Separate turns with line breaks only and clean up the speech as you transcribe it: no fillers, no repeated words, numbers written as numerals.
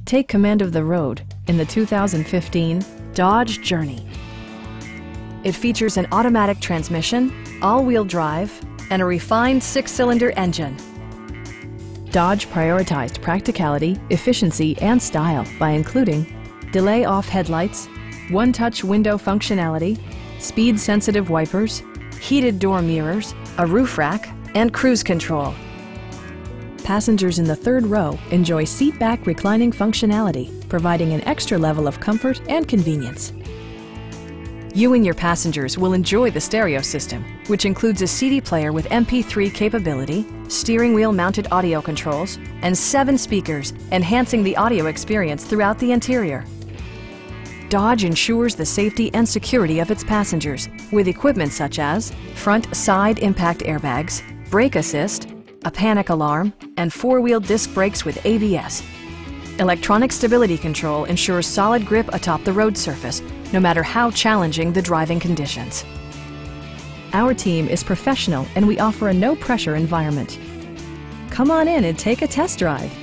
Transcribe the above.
Take command of the road in the 2015 Dodge Journey. It features an automatic transmission, all-wheel drive, and a refined 6-cylinder engine. Dodge prioritized practicality, efficiency, and style by including delay-off headlights, one-touch window functionality, speed-sensitive wipers, heated door mirrors, a roof rack, and cruise control. Passengers in the third row enjoy seat-back reclining functionality, providing an extra level of comfort and convenience. You and your passengers will enjoy the stereo system, which includes a CD player with MP3 capability, steering wheel mounted audio controls, and 7 speakers, enhancing the audio experience throughout the interior. Dodge ensures the safety and security of its passengers with equipment such as front side impact airbags, brake assist, a panic alarm, and 4-wheel disc brakes with ABS. Electronic stability control ensures solid grip atop the road surface, no matter how challenging the driving conditions. Our team is professional and we offer a no-pressure environment. Come on in and take a test drive.